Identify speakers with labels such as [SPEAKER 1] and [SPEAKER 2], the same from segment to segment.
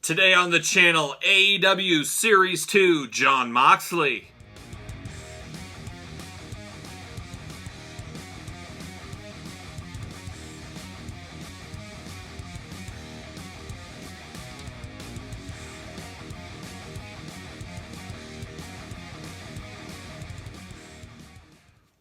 [SPEAKER 1] Today on the channel, AEW Series 2, Jon Moxley.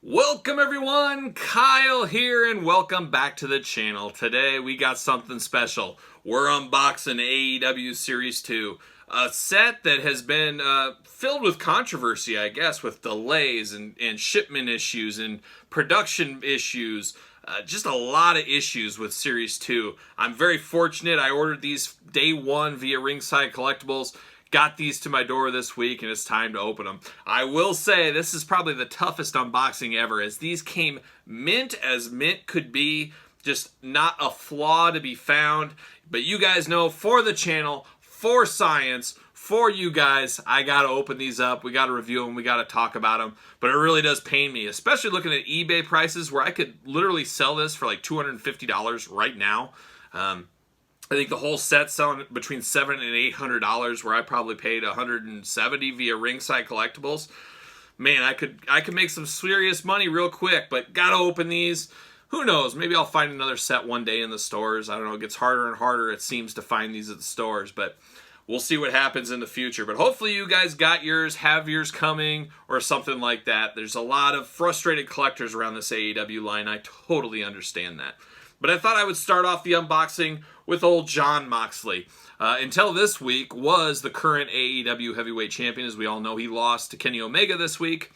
[SPEAKER 1] Welcome everyone, Kyle here, and welcome back to the channel. Today we got something special. We're unboxing AEW Series 2, a set that has been filled with controversy, I guess, with delays and shipment issues and production issues. Just a lot of issues with Series 2. I'm very fortunate. I ordered these day one via Ringside Collectibles. Got these to my door this week, and it's time to open them. I will say this is probably the toughest unboxing ever, as these came mint as mint could be. Just not a flaw to be found. But you guys know, for the channel, for science, for you guys, I gotta open these up. We gotta review them. We gotta talk about them. But it really does pain me, especially looking at eBay prices where I could literally sell this for like $250 right now. I think the whole set's selling between $700 and $800, where I probably paid $170 via Ringside Collectibles. Man, I could make some serious money real quick, but gotta open these. Who knows? Maybe I'll find another set one day in the stores. I don't know. It gets harder and harder, it seems, to find these at the stores, but we'll see what happens in the future. But hopefully you guys got yours, have yours coming, or something like that. There's a lot of frustrated collectors around this AEW line. I totally understand that. But I thought I would start off the unboxing with old Jon Moxley. Until this week, was the current AEW heavyweight champion. As we all know, he lost to Kenny Omega this week.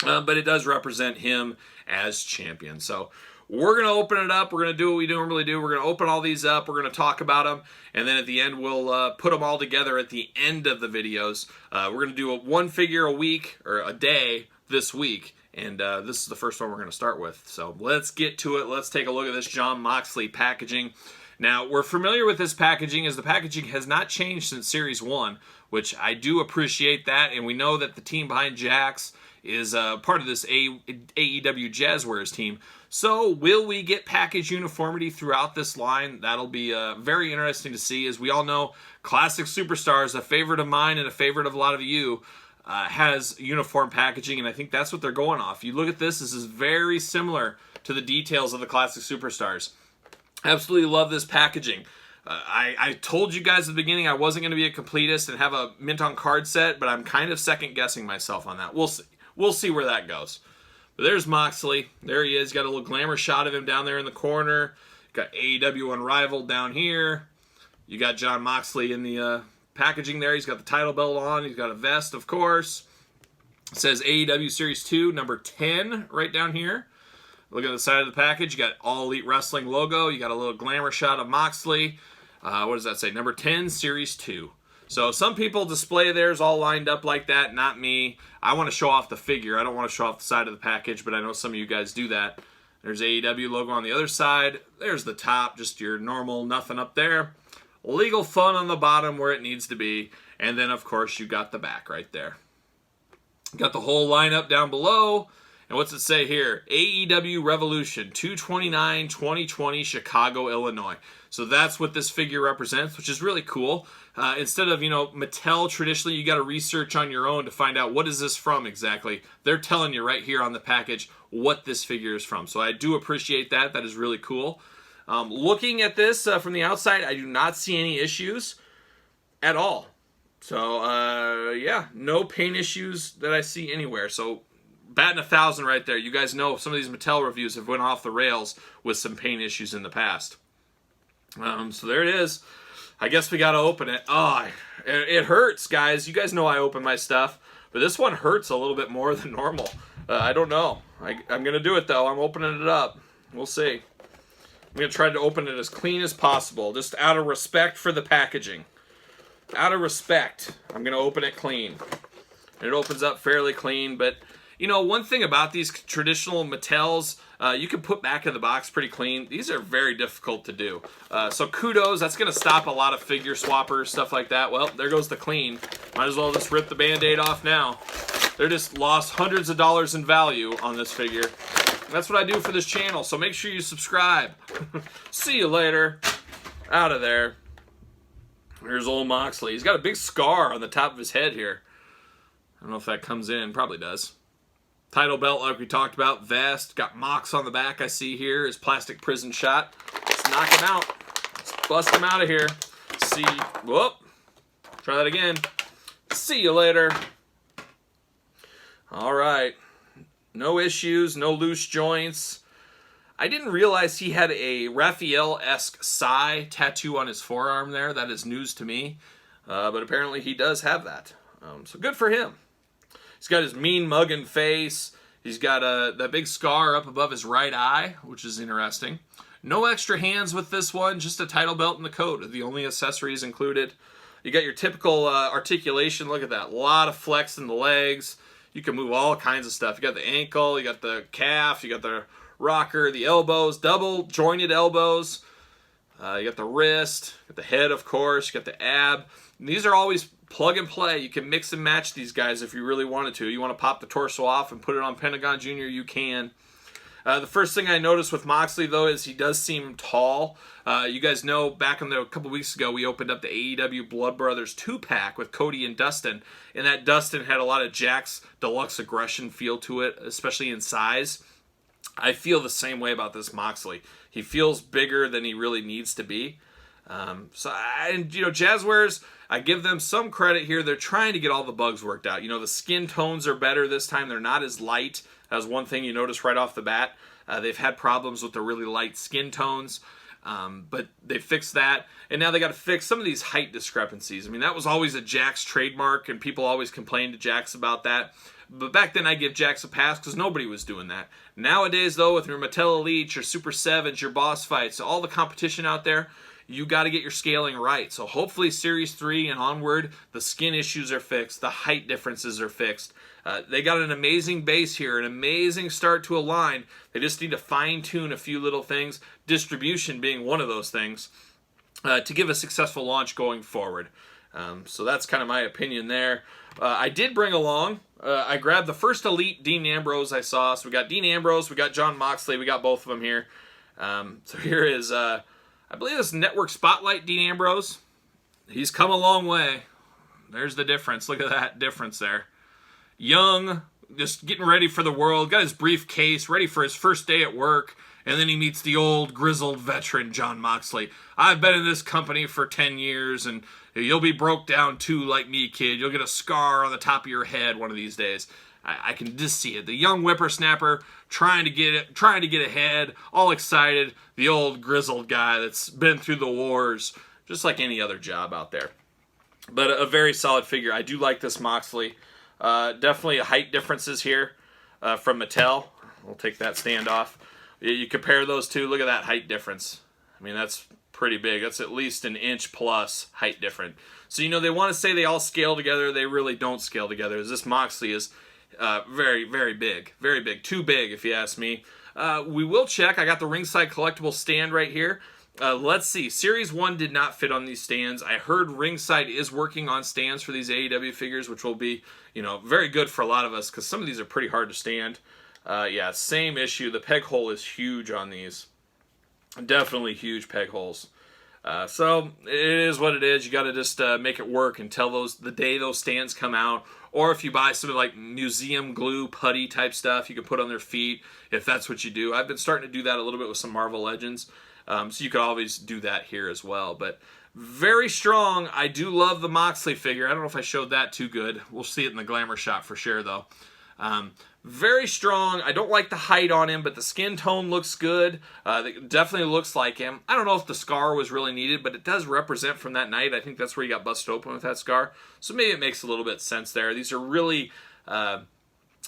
[SPEAKER 1] But it does represent him as champion. So we're going to open it up. We're going to do what we normally do. We're going to open all these up. We're going to talk about them. And then at the end, we'll put them all together at the end of the videos. We're going to do one figure a week, or a day this week. And this is the first one we're going to start with. So let's get to it. Let's take a look at this Jon Moxley packaging. Now, we're familiar with this packaging, as the packaging has not changed since Series 1, which I do appreciate that. And we know that the team behind Jax is part of this AEW Jazzwares team. So will we get package uniformity throughout this line? That'll be very interesting to see. As we all know, Classic Superstars, a favorite of mine and a favorite of a lot of you, has uniform packaging, and I think that's what they're going off. You look at this is very similar to the details of the Classic Superstars. Absolutely love this packaging. I told you guys at the beginning I wasn't going to be a completist and have a mint on card set, but I'm kind of second guessing myself on that. We'll see. We'll see where that goes. But there's Moxley. There he is. Got a little glamour shot of him down there in the corner. Got AEW Unrivaled down here. You got Jon Moxley in the packaging there. He's got the title belt on. He's got a vest, of course. It says AEW Series 2, number 10 right down here. Look at the side of the package. You got All Elite Wrestling logo. You got a little glamour shot of Moxley. What does that say? Number 10, Series 2. So some people display theirs all lined up like that. Not me. I want to show off the figure. I don't want to show off the side of the package, but I know some of you guys do that. There's AEW logo on the other side. There's the top, just your normal nothing up there. Legal Fun on the bottom where it needs to be. And then, of course, you got the back right there. Got the whole lineup down below. And what's it say here? AEW Revolution 2/29/2020, Chicago, Illinois. So that's what this figure represents, which is really cool. Instead of, Mattel, traditionally, you got to research on your own to find out what is this from exactly. They're telling you right here on the package what this figure is from. So I do appreciate that. That is really cool. Looking at this from the outside, I do not see any issues at all. So, yeah, no paint issues that I see anywhere. So, batting 1,000 right there. You guys know some of these Mattel reviews have went off the rails with some paint issues in the past. So there it is. I guess we got to open it. Oh, it hurts, guys. You guys know I open my stuff, but this one hurts a little bit more than normal. I don't know. I'm going to do it, though. I'm opening it up. We'll see. I'm going to try to open it as clean as possible, just out of respect for the packaging. Out of respect, I'm going to open it clean. It opens up fairly clean, but one thing about these traditional Mattels, you can put back in the box pretty clean. These are very difficult to do. So kudos, that's going to stop a lot of figure swappers, stuff like that. Well, there goes the clean. Might as well just rip the Band-Aid off now. They're just lost hundreds of dollars in value on this figure. That's what I do for this channel, so make sure you subscribe. See you later. Out of there. Here's old Moxley. He's got a big scar on the top of his head here. I don't know if that comes in. Probably does. Title belt like we talked about. Vest. Got Mox on the back I see here. His plastic prison shot. Let's knock him out. Let's bust him out of here. See. Whoop. Try that again. See you later. All right. No issues. No loose joints. I didn't realize he had a Raphael-esque Psy tattoo on his forearm there. That is news to me. But apparently he does have that. So good for him. He's got his mean mugging face. He's got that big scar up above his right eye, which is interesting. No extra hands with this one, just a title belt and the coat are the only accessories included. You got your typical articulation. Look at that. A lot of flex in the legs. You can move all kinds of stuff. You got the ankle, you got the calf, you got the rocker, the elbows, double jointed elbows. You got the wrist, you got the head, of course, you got the ab. And these are always plug and play. You can mix and match these guys if you really wanted to. You want to pop the torso off and put it on Pentagon Jr., you can. The first thing I noticed with Moxley, though, is he does seem tall. You guys know back in a couple weeks ago, we opened up the AEW Blood Brothers 2-pack with Cody and Dustin, and that Dustin had a lot of Jack's deluxe aggression feel to it, especially in size. I feel the same way about this Moxley. He feels bigger than he really needs to be. Jazzwares, I give them some credit here. They're trying to get all the bugs worked out. The skin tones are better this time. They're not as light. That was one thing you notice right off the bat. They've had problems with the really light skin tones, but they fixed that. And now they got to fix some of these height discrepancies. I mean, that was always a Jax trademark, and people always complained to Jax about that. But back then, I give Jax a pass because nobody was doing that. Nowadays, though, with your Mattel Elite, your Super 7s, your boss fights, all the competition out there, you got to get your scaling right. So hopefully Series 3 and onward, the skin issues are fixed, the height differences are fixed. They got an amazing base here, an amazing start to a line. They just need to fine-tune a few little things, distribution being one of those things, to give a successful launch going forward. So that's kind of my opinion there. I did bring along, I grabbed the first Elite Dean Ambrose I saw. So we got Dean Ambrose, we got Jon Moxley, we got both of them here. So here is, I believe this Network Spotlight Dean Ambrose. He's come a long way. There's the difference. Look at that difference there. Young, just getting ready for the world, got his briefcase, ready for his first day at work, and then he meets the old, grizzled veteran, Jon Moxley. I've been in this company for 10 years, and you'll be broke down too like me, kid. You'll get a scar on the top of your head one of these days. I can just see it. The young whippersnapper trying to get ahead, all excited. The old grizzled guy that's been through the wars, just like any other job out there. But a very solid figure. I do like this Moxley. Definitely height differences here from Mattel. We'll take that stand off. You compare those two, look at that height difference. I mean, that's pretty big. That's at least an inch plus height difference. So, they want to say they all scale together. They really don't scale together. This Moxley is very, very big. Very big. Too big, if you ask me. We will check. I got the ringside collectible stand right here. Let's see. Series 1 did not fit on these stands. I heard Ringside is working on stands for these AEW figures, which will be, very good for a lot of us because some of these are pretty hard to stand. Yeah, same issue. The peg hole is huge on these. Definitely huge peg holes. So it is what it is. You got to just make it work until the day those stands come out. Or if you buy something like museum glue, putty type stuff, you can put on their feet if that's what you do. I've been starting to do that a little bit with some Marvel Legends. So you could always do that here as well. But very strong. I do love the Moxley figure. I don't know if I showed that too good. We'll see it in the glamour shot for sure, though. Very strong. I don't like the height on him, but the skin tone looks good. It definitely looks like him. I don't know if the scar was really needed, but it does represent from that night. I think that's where he got busted open with that scar. So maybe it makes a little bit sense there. These are really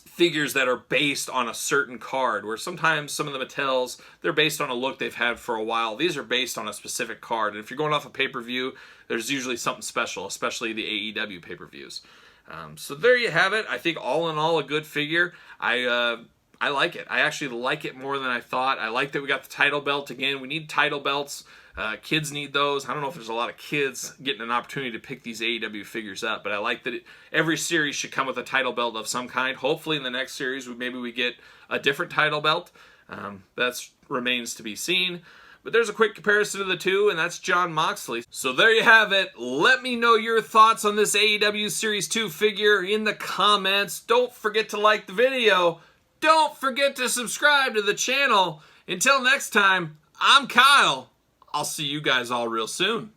[SPEAKER 1] figures that are based on a certain card, where sometimes some of the Mattels, they're based on a look they've had for a while. These are based on a specific card. And if you're going off a pay-per-view, there's usually something special, especially the AEW pay-per-views. So there you have it. I think all in all a good figure. I like it. I actually like it more than I thought. I like that we got the title belt again. We need title belts. Kids need those. I don't know if there's a lot of kids getting an opportunity to pick these AEW figures up, but I like that every series should come with a title belt of some kind. Hopefully in the next series maybe we get a different title belt. That remains to be seen. But there's a quick comparison of the two, and that's Jon Moxley. So there you have it. Let me know your thoughts on this AEW Series 2 figure in the comments. Don't forget to like the video. Don't forget to subscribe to the channel. Until next time, I'm Kyle. I'll see you guys all real soon.